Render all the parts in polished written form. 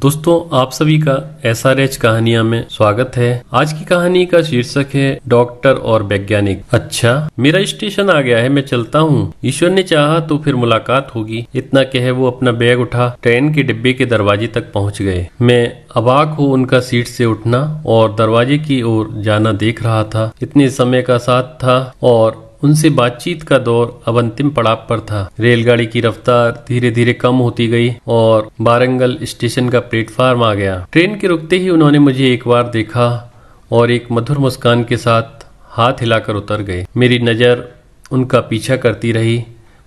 दोस्तों, आप सभी का SRH कहानियां में स्वागत है। आज की कहानी का शीर्षक है डॉक्टर और वैज्ञानिक। अच्छा, मेरा स्टेशन आ गया है, मैं चलता हूँ। ईश्वर ने चाहा तो फिर मुलाकात होगी। इतना कहे वो अपना बैग उठा ट्रेन के डिब्बे के दरवाजे तक पहुँच गए। मैं अवाक हो उनका सीट से उठना और दरवाजे की ओर जाना देख रहा था। इतने समय का साथ था और उनसे बातचीत का दौर अब अंतिम पड़ाव पर था। रेलगाड़ी की रफ्तार धीरे धीरे कम होती गई और वारंगल स्टेशन का प्लेटफार्म आ गया। ट्रेन के रुकते ही उन्होंने मुझे एक बार देखा और एक मधुर मुस्कान के साथ हाथ हिलाकर उतर गए। मेरी नज़र उनका पीछा करती रही,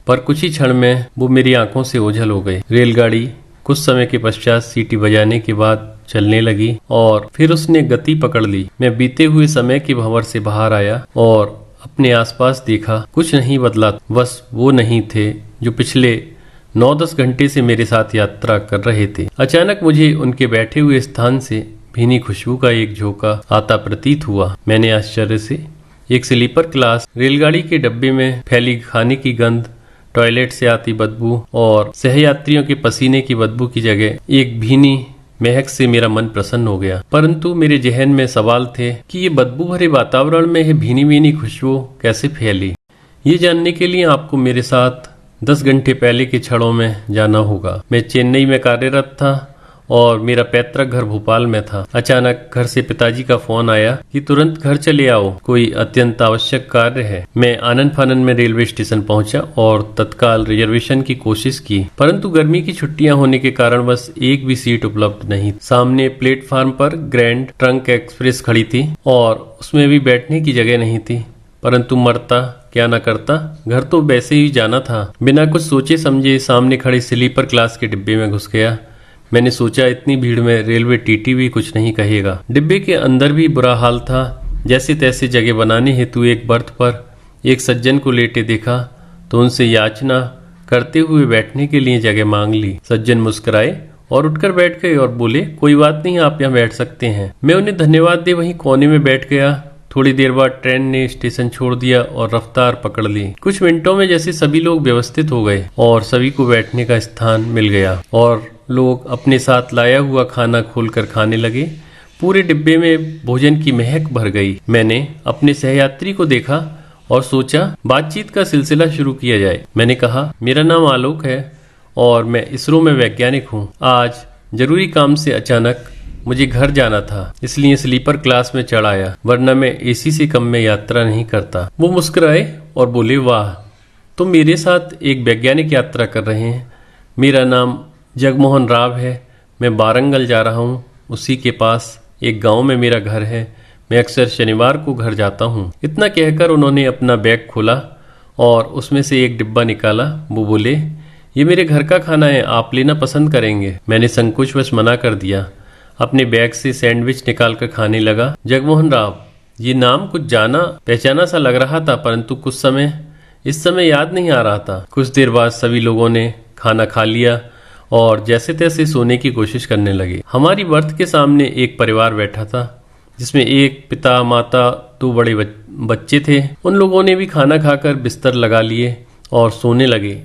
पर कुछ ही क्षण में वो मेरी आंखों से ओझल हो गए। रेलगाड़ी कुछ समय के पश्चात सीटी बजाने के बाद चलने लगी और फिर उसने गति पकड़ ली। मैं बीते हुए समय के भंवर से बाहर आया और अपने आसपास देखा। कुछ नहीं बदला, बस वो नहीं थे जो पिछले 9-10 घंटे से मेरे साथ यात्रा कर रहे थे। अचानक मुझे उनके बैठे हुए स्थान से भीनी खुशबू का एक झोंका आता प्रतीत हुआ। मैंने आश्चर्य से एक स्लीपर क्लास रेलगाड़ी के डब्बे में फैली खाने की गंध, टॉयलेट से आती बदबू और सहयात्रियों के पसीने की बदबू की जगह एक भीनी महक से मेरा मन प्रसन्न हो गया। परंतु मेरे जहन में सवाल थे कि ये बदबू भरे वातावरण में यह भीनी भीनी खुशबू कैसे फैली। ये जानने के लिए आपको मेरे साथ 10 घंटे पहले के क्षणों में जाना होगा। मैं चेन्नई में कार्यरत था और मेरा पैतृक घर भोपाल में था। अचानक घर से पिताजी का फोन आया कि तुरंत घर चले आओ, कोई अत्यंत आवश्यक कार्य है। मैं आनन फानन में रेलवे स्टेशन पहुंचा और तत्काल रिजर्वेशन की कोशिश की, परंतु गर्मी की छुट्टियां होने के कारण बस एक भी सीट उपलब्ध नहीं। सामने प्लेटफार्म पर ग्रैंड ट्रंक एक्सप्रेस खड़ी थी और उसमें भी बैठने की जगह नहीं थी, परंतु मरता क्या न करता, घर तो वैसे ही जाना था। बिना कुछ सोचे समझे सामने खड़े स्लीपर क्लास के डिब्बे में घुस गया। मैंने सोचा इतनी भीड़ में रेलवे टीटी भी कुछ नहीं कहेगा। डिब्बे के अंदर भी बुरा हाल था। जैसे तैसे जगह बनाने हेतु एक बर्थ पर एक सज्जन को लेटे देखा तो उनसे याचना करते हुए बैठने के लिए जगह मांग ली। सज्जन मुस्कुराए और उठकर बैठ गए और बोले, कोई बात नहीं, आप यहाँ बैठ सकते हैं। मैं उन्हें धन्यवाद दे वहीं कोने में बैठ गया। थोड़ी देर बाद ट्रेन ने स्टेशन छोड़ दिया और रफ्तार पकड़ ली। कुछ मिनटों में जैसे सभी लोग व्यवस्थित हो गए और सभी को बैठने का स्थान मिल गया और लोग अपने साथ लाया हुआ खाना खोलकर खाने लगे। पूरे डिब्बे में भोजन की महक भर गई। मैंने अपने सहयात्री को देखा और सोचा बातचीत का सिलसिला शुरू किया जाए। मैंने कहा, मेरा नाम आलोक है और मैं इसरो में वैज्ञानिक हूँ। आज जरूरी काम से अचानक मुझे घर जाना था, इसलिए स्लीपर क्लास में चढ़ आया, वरना मैं AC से कम में यात्रा नहीं करता। वो मुस्कुराए और बोले, वाह, तुम मेरे साथ एक वैज्ञानिक यात्रा कर रहे हैं। मेरा नाम जगमोहन राव है। मैं वारंगल जा रहा हूँ। उसी के पास एक गांव में मेरा घर है। मैं अक्सर शनिवार को घर जाता हूँ। इतना कहकर उन्होंने अपना बैग खोला और उसमें से एक डिब्बा निकाला। वो बोले, ये मेरे घर का खाना है, आप लेना पसंद करेंगे। मैंने संकोचवश मना कर दिया। अपने बैग से सैंडविच निकालकर खाने लगा। जगमोहन राव, ये नाम कुछ जाना पहचाना सा लग रहा था, परंतु इस समय याद नहीं आ रहा था। कुछ देर बाद सभी लोगों ने खाना खा लिया और जैसे तैसे सोने की कोशिश करने लगे। हमारी बर्थ के सामने एक परिवार बैठा था, जिसमें एक पिता, माता, 2 बड़े बच्चे थे। उन लोगों ने भी खाना खाकर बिस्तर लगा लिए और सोने लगे।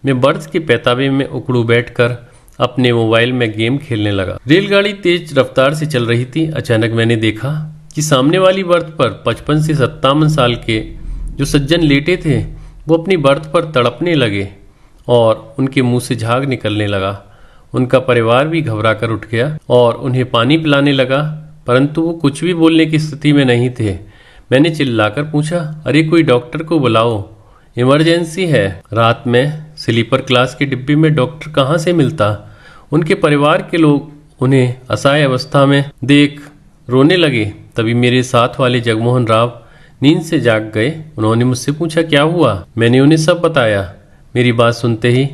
मैं बर्थ के पैताबे में उकड़ू बैठकर अपने मोबाइल में गेम खेलने लगा। रेलगाड़ी तेज रफ्तार से चल रही थी। अचानक मैंने देखा कि सामने वाली बर्थ पर 55 से 57 साल के जो सज्जन लेटे थे, वो अपनी बर्थ पर तड़पने लगे और उनके मुंह से झाग निकलने लगा। उनका परिवार भी घबरा कर उठ गया और उन्हें पानी पिलाने लगा, परंतु वो कुछ भी बोलने की स्थिति में नहीं थे। मैंने चिल्लाकर पूछा, अरे कोई डॉक्टर को बुलाओ, इमरजेंसी है। रात में स्लीपर क्लास के डिब्बे में डॉक्टर कहाँ से मिलता। उनके परिवार के लोग उन्हें असहाय अवस्था में देख रोने लगे। तभी मेरे साथ वाले जगमोहन राव नींद से जाग गए। उन्होंने मुझसे पूछा, क्या हुआ। मैंने उन्हें सब बताया। मेरी बात सुनते ही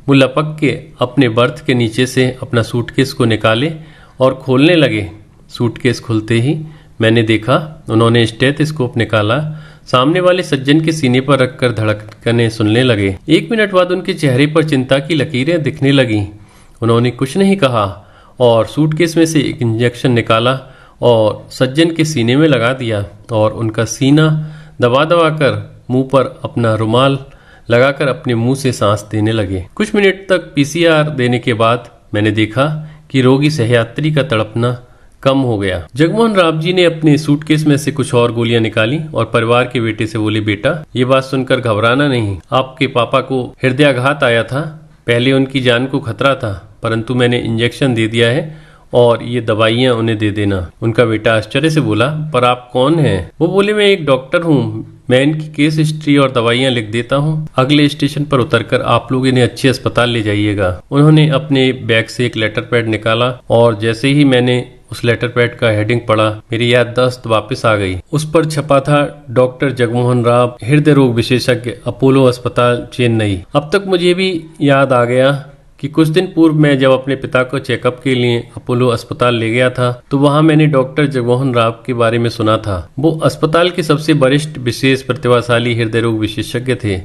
वो लपक के अपने बर्थ के नीचे से अपना सूटकेस को निकाले और खोलने लगे। सूटकेस खुलते ही मैंने देखा उन्होंने स्टेथोस्कोप निकाला, सामने वाले सज्जन के सीने पर रखकर धड़कनें सुनने लगे। 1 मिनट बाद उनके चेहरे पर चिंता की लकीरें दिखने लगीं। उन्होंने कुछ नहीं कहा और सूटकेस में से एक इंजेक्शन निकाला और सज्जन के सीने में लगा दिया और उनका सीना दबा दबा कर मुंह पर अपना रुमाल लगाकर अपने मुंह से सांस देने लगे। कुछ मिनट तक PCR देने के बाद मैंने देखा कि रोगी सहयात्री का तड़पना कम हो गया। जगमोहन राम जी ने अपने सूटकेस में से कुछ और गोलियां निकाली और परिवार के बेटे से बोले, बेटा ये बात सुनकर घबराना नहीं, आपके पापा को हृदयाघात आया था, पहले उनकी जान को खतरा था, परंतु मैंने इंजेक्शन दे दिया है और ये दवाइयां उन्हें दे देना। उनका बेटा आश्चर्य से बोला, पर आप कौन हैं? वो बोले, मैं एक डॉक्टर हूँ, मैं इनकी केस हिस्ट्री और दवाइयां लिख देता हूँ, अगले स्टेशन पर उतरकर आप लोग इन्हें अच्छे अस्पताल ले जाइएगा। उन्होंने अपने बैग से एक लेटर पैड निकाला और जैसे ही मैंने उस लेटर पैड का हेडिंग पढ़ा, मेरी याददाश्त वापस आ गई। उस पर छपा था डॉक्टर जगमोहन राम, हृदय रोग विशेषज्ञ, अपोलो अस्पताल, चेन्नई। अब तक मुझे भी याद आ गया कि कुछ दिन पूर्व मैं जब अपने पिता को चेकअप के लिए अपोलो अस्पताल ले गया था तो वहां मैंने डॉक्टर जगमोहन राम के बारे में सुना था। वो अस्पताल के सबसे वरिष्ठ विशेष प्रतिभाशाली हृदय रोग विशेषज्ञ थे।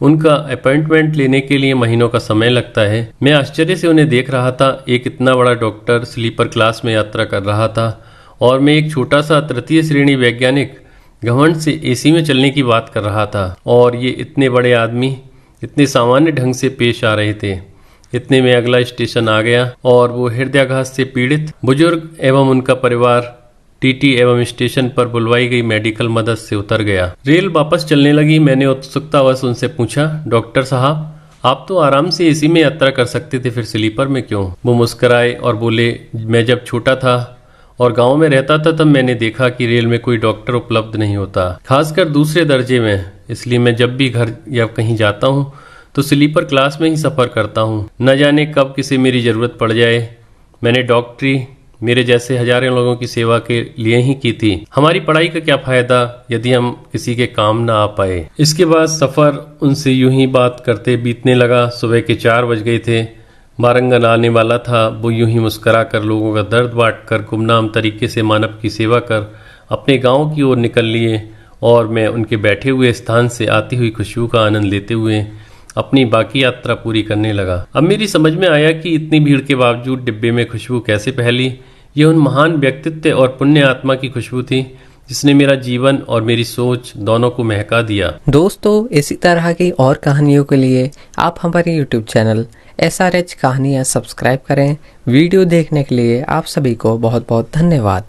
उनका अपॉइंटमेंट लेने के लिए महीनों का समय लगता है। मैं आश्चर्य से उन्हें देख रहा था। एक इतना बड़ा डॉक्टर स्लीपर क्लास में यात्रा कर रहा था और मैं एक छोटा सा तृतीय श्रेणी वैज्ञानिक घमंड से एसी में चलने की बात कर रहा था और ये इतने बड़े आदमी इतने सामान्य ढंग से पेश आ रहे थे। इतने में अगला स्टेशन आ गया और वो हृदयाघात से पीड़ित बुजुर्ग एवं उनका परिवार टीटी एवं स्टेशन पर बुलवाई गई मेडिकल मदद से उतर गया। रेल वापस चलने लगी। मैंने उत्सुकतावश उनसे पूछा, डॉक्टर साहब आप तो आराम से एसी में यात्रा कर सकते थे, फिर स्लीपर में क्यों? वो मुस्कुराए और बोले, मैं जब छोटा था और गांव में रहता था तब मैंने देखा कि रेल में कोई डॉक्टर उपलब्ध नहीं होता, खासकर दूसरे दर्जे में, इसलिए मैं जब भी घर या कहीं जाता हूँ तो स्लीपर क्लास में ही सफर करता हूँ। न जाने कब किसी मेरी जरूरत पड़ जाए। मैंने डॉक्टरी मेरे जैसे हजारों लोगों की सेवा के लिए ही की थी। हमारी पढ़ाई का क्या फायदा यदि हम किसी के काम ना आ पाए। इसके बाद सफर उनसे यूं ही बात करते बीतने लगा। सुबह के 4 बज गए थे। वारंगन आने वाला था। वो यूं ही मुस्करा कर लोगों का दर्द बांट कर गुमनाम तरीके से मानव की सेवा कर अपने गाँव की ओर निकल लिए और मैं उनके बैठे हुए स्थान से आती हुई खुशबू का आनंद लेते हुए अपनी बाकी यात्रा पूरी करने लगा। अब मेरी समझ में आया कि इतनी भीड़ के बावजूद डिब्बे में खुशबू कैसे फैली। ये उन महान व्यक्तित्व और पुण्य आत्मा की खुशबू थी जिसने मेरा जीवन और मेरी सोच दोनों को महका दिया। दोस्तों, इसी तरह की और कहानियों के लिए आप हमारे YouTube चैनल SRH कहानियाँ सब्सक्राइब करें। वीडियो देखने के लिए आप सभी को बहुत बहुत धन्यवाद।